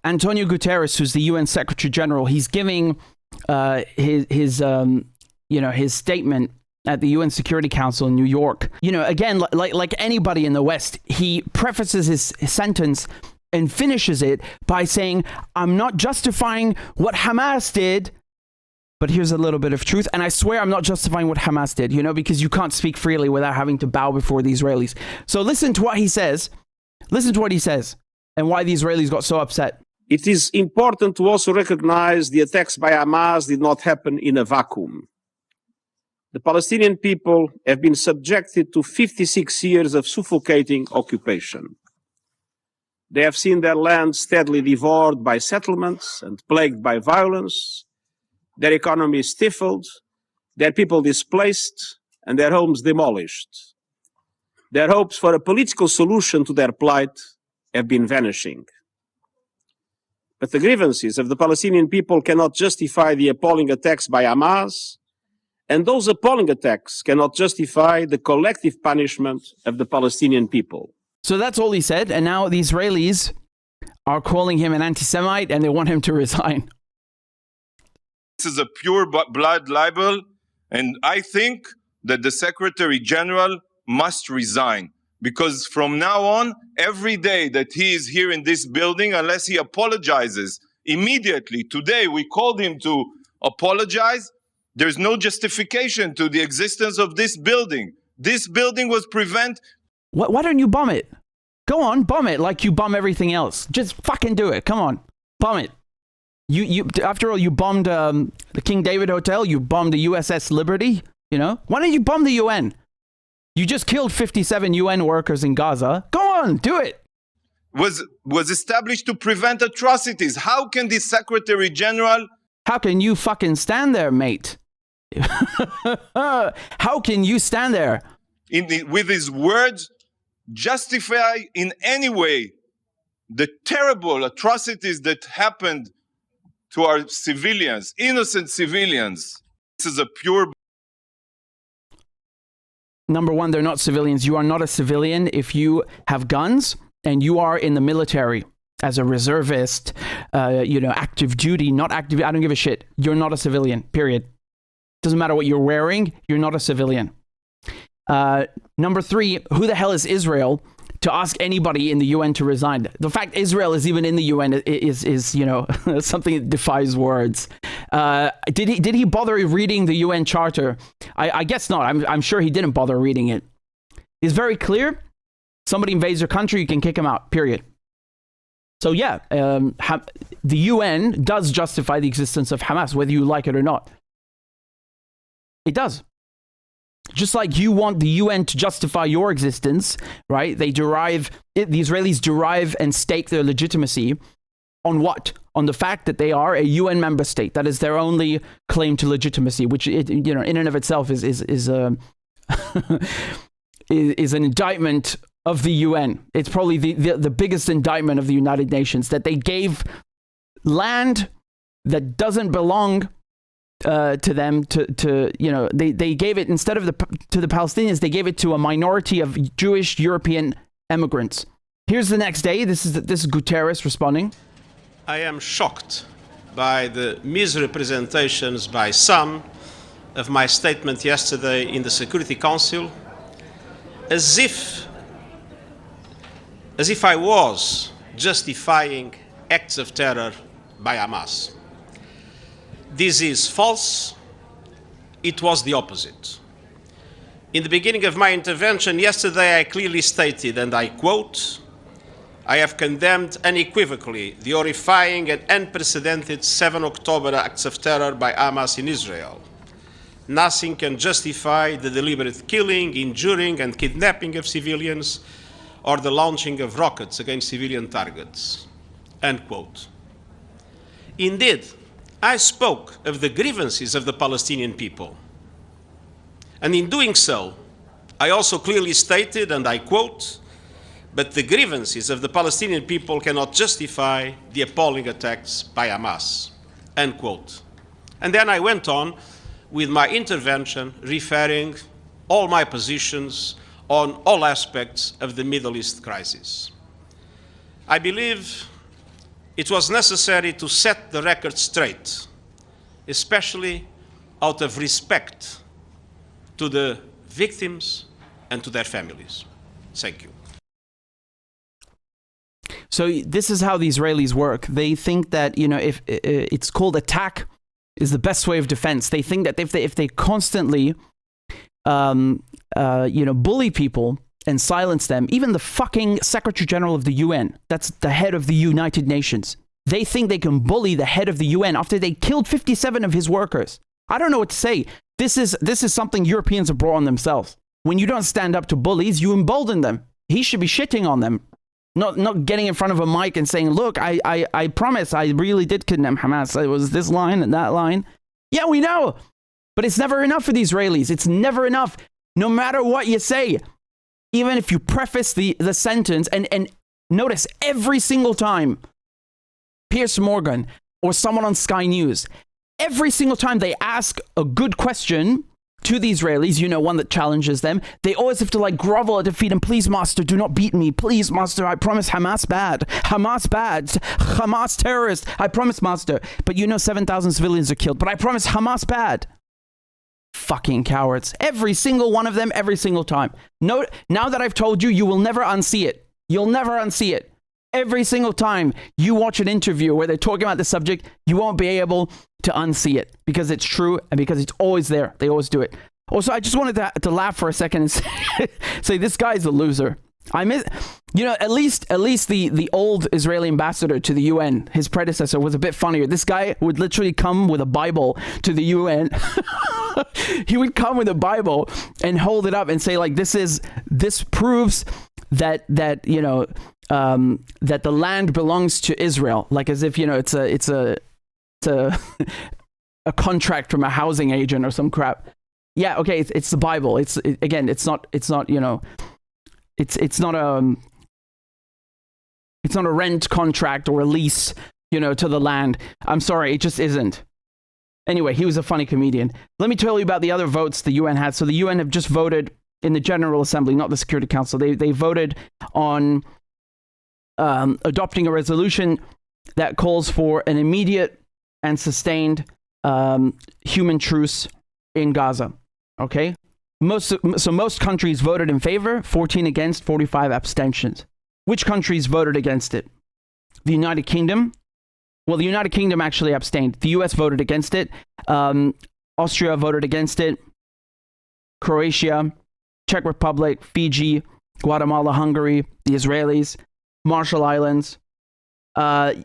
Antonio Guterres, who's the UN Secretary General, he's giving his statement at the UN Security Council in New York. Again, like anybody in the West, he prefaces his sentence and finishes it by saying, "I'm not justifying what Hamas did, but here's a little bit of truth. And I swear I'm not justifying what Hamas did, because you can't speak freely without having to bow before the Israelis." So listen to what he says. Listen to what he says and why the Israelis got so upset. It is important to also recognize the attacks by Hamas did not happen in a vacuum. The Palestinian people have been subjected to 56 years of suffocating occupation. They have seen their land steadily devoured by settlements and plagued by violence, their economy stifled, their people displaced, and their homes demolished. Their hopes for a political solution to their plight have been vanishing. But the grievances of the Palestinian people cannot justify the appalling attacks by Hamas, and those appalling attacks cannot justify the collective punishment of the Palestinian people. So that's all he said, and now the Israelis are calling him an anti-Semite and they want him to resign. This is a pure blood libel, and I think that the Secretary General must resign, because from now on, every day that he is here in this building, unless he apologizes immediately, today we called him to apologize, there's no justification to the existence of this building. This building was Why don't you bomb it? Go on, bomb it like you bomb everything else. Just fucking do it. Come on, bomb it. You after all, you bombed the King David Hotel. You bombed the USS Liberty. Why don't you bomb the UN? You just killed 57 UN workers in Gaza. Go on, do it. was established to prevent atrocities. How can the Secretary General? How can you fucking stand there, mate? How can you stand there? With his words, justify in any way the terrible atrocities that happened to our civilians, innocent civilians. This is a pure... Number one, they're not civilians. You are not a civilian if you have guns and you are in the military as a reservist, active duty, not active. I don't give a shit. You're not a civilian, period. Doesn't matter what you're wearing. You're not a civilian. Number three, who the hell is Israel to ask anybody in the UN to resign? The fact Israel is even in the UN is something that defies words. Did he bother reading the UN Charter? I guess not. I'm sure he didn't bother reading it. It's very clear. Somebody invades your country, you can kick him out, period. So yeah, the UN does justify the existence of Hamas, whether you like it or not. It does. Just like you want the UN to justify your existence, right? The Israelis derive and stake their legitimacy on what? On the fact that they are a UN member state. That is their only claim to legitimacy, which in and of itself is an indictment of the UN. It's probably the biggest indictment of the United Nations, that they gave land that doesn't belong to them. They gave it, instead of to the Palestinians, they gave it to a minority of Jewish European immigrants. Here's the next day. This is Guterres responding. I am shocked by the misrepresentations by some of my statement yesterday in the Security Council, as if I was justifying acts of terror by Hamas. This is false. It was the opposite. In the beginning of my intervention yesterday, I clearly stated, and I quote, "I have condemned unequivocally the horrifying and unprecedented 7 October acts of terror by Hamas in Israel. Nothing can justify the deliberate killing, injuring, and kidnapping of civilians or the launching of rockets against civilian targets." Unquote. Indeed, I spoke of the grievances of the Palestinian people. And in doing so, I also clearly stated, and I quote, "But the grievances of the Palestinian people cannot justify the appalling attacks by Hamas." Unquote. And then I went on with my intervention, referring all my positions on all aspects of the Middle East crisis. I believe It was necessary to set the record straight, especially out of respect to the victims and to their families. Thank you. So this is how the Israelis work. They think that, you know, if it's called attack is the best way of defense. They think that if they constantly, bully people and silence them, even the fucking Secretary General of the UN, that's the head of the United Nations, they think they can bully the head of the UN after they killed 57 of his workers. I don't know what to say. This is something Europeans have brought on themselves. When you don't stand up to bullies, you embolden them. He should be shitting on them. Not getting in front of a mic and saying, look, I promise I really did kidnap Hamas. It was this line and that line. Yeah, we know. But it's never enough for the Israelis. It's never enough. No matter what you say. Even if you preface the sentence and notice every single time Piers Morgan or someone on Sky News, every single time they ask a good question to the Israelis, you know, one that challenges them, they always have to like grovel at their feet and please, master, do not beat me. Please, master, I promise Hamas bad. Hamas bad. Hamas terrorist. I promise, master. But you know 7,000 civilians are killed. But I promise Hamas bad. Fucking cowards. Every single one of them, every single time. No, now that I've told you, you will never unsee it. You'll never unsee it. Every single time you watch an interview where they're talking about the subject, you won't be able to unsee it because it's true and because it's always there. They always do it. Also, I just wanted to laugh for a second and say this guy's a loser. I miss, you know, at least the old Israeli ambassador to the UN, his predecessor, was a bit funnier. This guy would literally come with a Bible to the UN. He would come with a Bible and hold it up and say, like, this proves that you know that the land belongs to Israel, like as if, you know, it's a a contract from a housing agent or some crap. Yeah, okay, it's the Bible. It's not you know, it's not a rent contract or a lease, you know, to the land. I'm sorry, it just isn't. Anyway, he was a funny comedian. Let me tell you about the other votes the UN had. So the UN have just voted in the General Assembly, not the Security Council. They voted on adopting a resolution that calls for an immediate and sustained human truce in Gaza. Okay? Most countries voted in favor, 14 against, 45 abstentions. Which countries voted against it? The United Kingdom. Well, the United Kingdom actually abstained. The US voted against it. Austria voted against it. Croatia, Czech Republic, Fiji, Guatemala, Hungary, the Israelis, Marshall Islands. You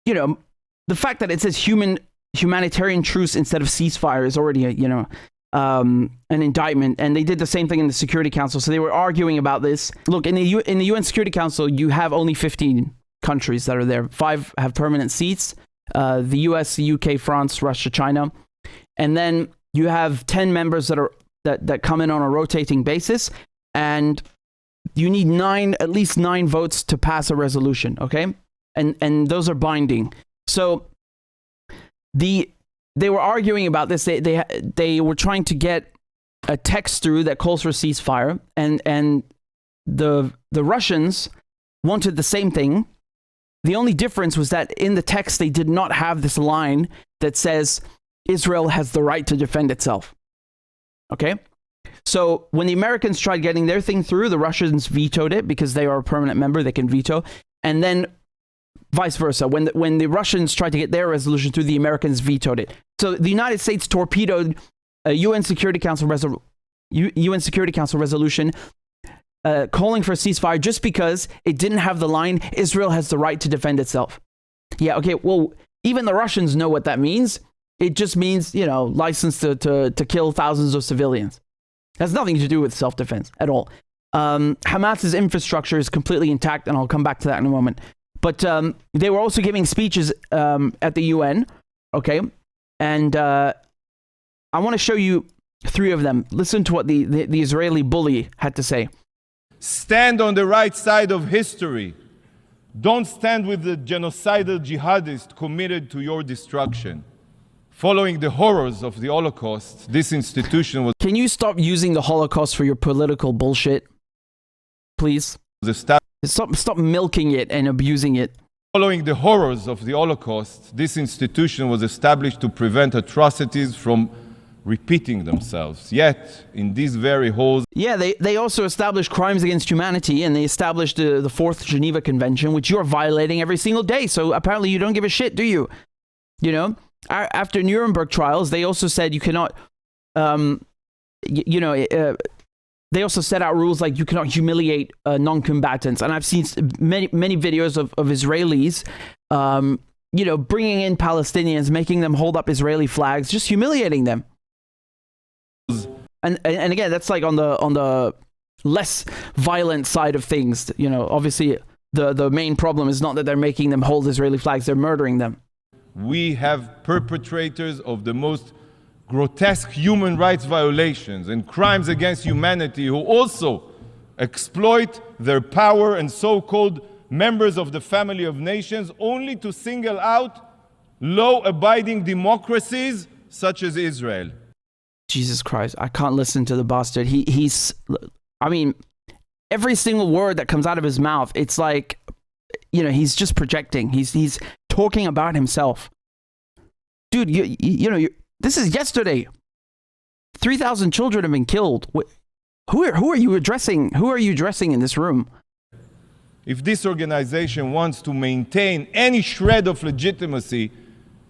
know, the fact that it says humanitarian truce instead of ceasefire is already, an indictment. And they did the same thing in the Security Council. So they were arguing about this. Look, in the UN Security Council, you have only 15 countries that are there. 5 have permanent seats. The US, the UK, France, Russia, China. And then you have 10 members that come in on a rotating basis. And you need at least 9 votes to pass a resolution, okay? And those are binding. So they were arguing about this. They were trying to get a text through that calls for ceasefire, and the Russians wanted the same thing. The only difference was that in the text they did not have this line that says Israel has the right to defend itself. Okay? So when the Americans tried getting their thing through, the Russians vetoed it because they are a permanent member, they can veto. And then vice versa. When the Russians tried to get their resolution through, the Americans vetoed it. So the United States torpedoed a UN Security Council resolution calling for a ceasefire just because it didn't have the line, Israel has the right to defend itself. Yeah, okay, well, even the Russians know what that means. It just means, you know, license to kill thousands of civilians. It has nothing to do with self-defense at all. Hamas's infrastructure is completely intact, and I'll come back to that in a moment. But they were also giving speeches at the UN, okay? And I want to show you 3 of them. Listen to what the Israeli bully had to say. Stand on the right side of history. Don't stand with the genocidal jihadists committed to your destruction. Following the horrors of the Holocaust, this institution was... Can you stop using the Holocaust for your political bullshit? Please? Stop milking it and abusing it. Following the horrors of the Holocaust, this institution was established to prevent atrocities from repeating themselves. Yet, in these very halls... Yeah, they also established crimes against humanity, and they established the Fourth Geneva Convention, which you're violating every single day. So apparently you don't give a shit, do you? You know? After Nuremberg trials, they also said you cannot... they also set out rules like you cannot humiliate non-combatants. And I've seen many videos of Israelis, bringing in Palestinians, making them hold up Israeli flags, just humiliating them. And again, that's like on the less violent side of things. You know, obviously the main problem is not that they're making them hold Israeli flags; they're murdering them. We have perpetrators of the most grotesque human rights violations and crimes against humanity who also exploit their power and so-called members of the family of nations only to single out law-abiding democracies such as Israel. Jesus Christ, I can't listen to the bastard. I mean, every single word that comes out of his mouth, it's like, he's just projecting. He's talking about himself. Dude, this is yesterday. 3,000 children have been killed. Who are you addressing? Who are you addressing in this room? If this organization wants to maintain any shred of legitimacy,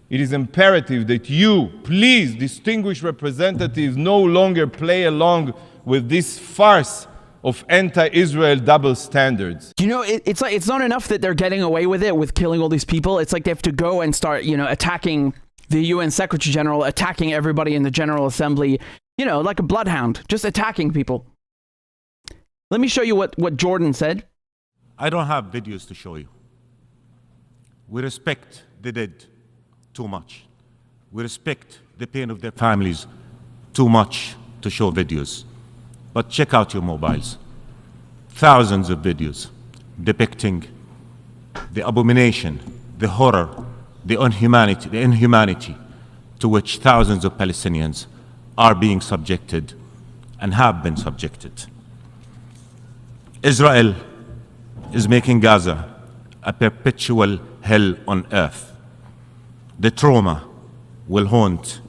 it is imperative that you, please, distinguished representatives, no longer play along with this farce of anti-Israel double standards. It's like it's not enough that they're getting away with it, with killing all these people. It's like they have to go and start, attacking the UN Secretary General, attacking everybody in the General Assembly, like a bloodhound, just attacking people. Let me show you what Jordan said. I don't have videos to show you. We respect the dead too much. We respect the pain of their families too much to show videos. But check out your mobiles. Thousands of videos depicting the abomination, the horror, the inhumanity to which thousands of Palestinians are being subjected and have been subjected. Israel is making Gaza a perpetual hell on earth. The trauma will haunt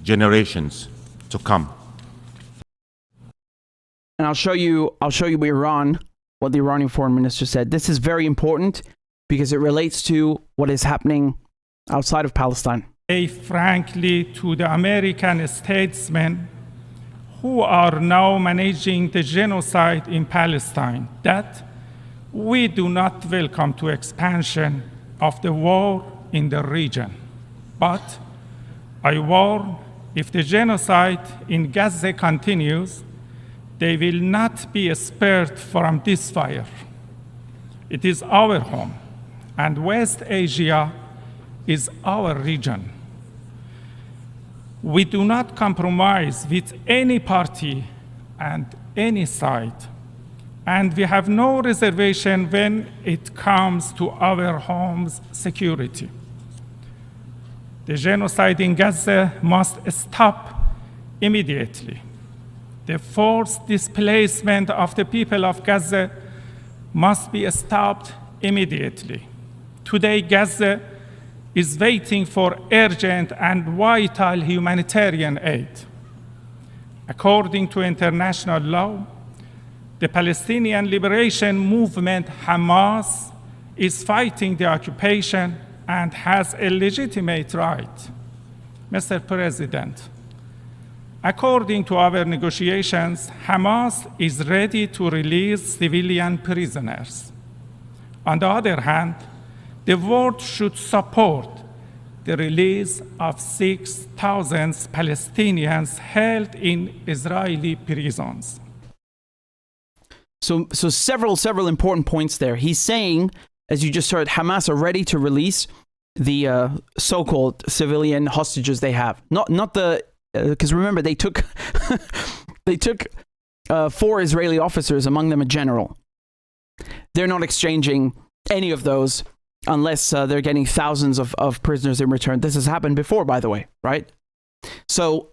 generations to come. And I'll show you Iran, what the Iranian foreign minister said. This is very important because it relates to what is happening outside of Palestine. Frankly, to the American statesmen who are now managing the genocide in Palestine, that we do not welcome to expansion of the war in the region. But I warn, if the genocide in Gaza continues, they will not be spared from this fire. It is our home, and West Asia is our region. We do not compromise with any party and any side, and we have no reservation when it comes to our home's security. The genocide in Gaza must stop immediately. The forced displacement of the people of Gaza must be stopped immediately. Today, Gaza is waiting for urgent and vital humanitarian aid. According to international law, the Palestinian Liberation Movement, Hamas, is fighting the occupation and has a legitimate right. Mr. President, according to our negotiations, Hamas is ready to release civilian prisoners. On the other hand, the world should support the release of 6,000 Palestinians held in Israeli prisons. So several important points there. He's saying, as you just heard, Hamas are ready to release the so-called civilian hostages they have. Not the because remember they took 4 Israeli officers, among them a general. They're not exchanging any of those unless they're getting thousands of prisoners in return. This has happened before, by the way, right? So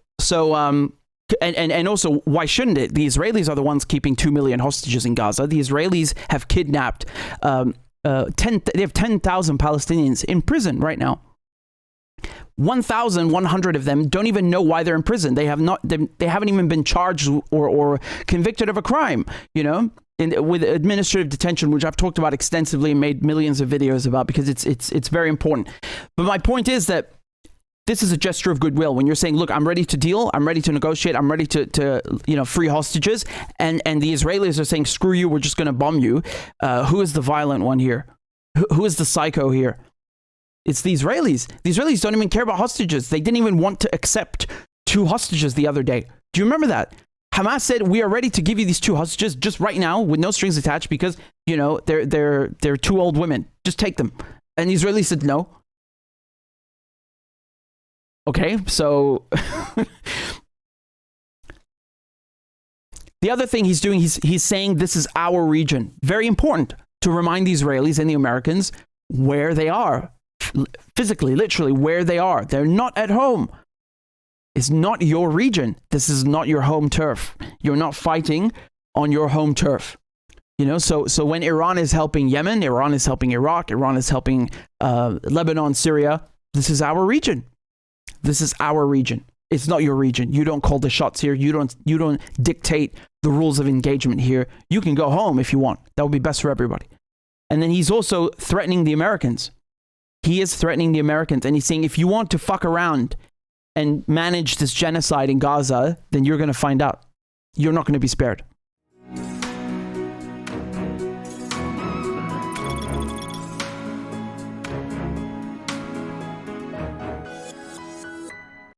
also, why shouldn't it? The Israelis are the ones keeping 2 million hostages in Gaza. The Israelis have kidnapped they have 10,000 Palestinians in prison right now. 1,100 of them don't even know why they're in prison. They haven't even been charged or convicted of a crime, you know, with administrative detention, which I've talked about extensively and made millions of videos about, because it's very important. But my point is that this is a gesture of goodwill. When you're saying, look, I'm ready to deal, I'm ready to negotiate, I'm ready to free hostages, and the Israelis are saying, screw you, we're just going to bomb you. Who is the violent one here? Who is the psycho here? It's the Israelis. The Israelis don't even care about hostages. They didn't even want to accept 2 hostages the other day. Do you remember that? Hamas said, we are ready to give you these 2 hostages just right now with no strings attached because, you know, they're 2 old women. Just take them. And the Israelis said no. Okay, so the other thing he's doing, he's saying this is our region. Very important to remind the Israelis and the Americans where they are. Physically, literally, where they are. They're not at home. It's not your region. This is not your home turf. You're not fighting on your home turf. You know, so when Iran is helping Yemen, Iran is helping Iraq, Iran is helping Lebanon, Syria, this is our region. This is our region. It's not your region. You don't call the shots here. You don't dictate the rules of engagement here. You can go home if you want. That would be best for everybody. And then he's also threatening the Americans. He is threatening the Americans, and he's saying, if you want to fuck around and manage this genocide in Gaza, then you're going to find out. You're not going to be spared.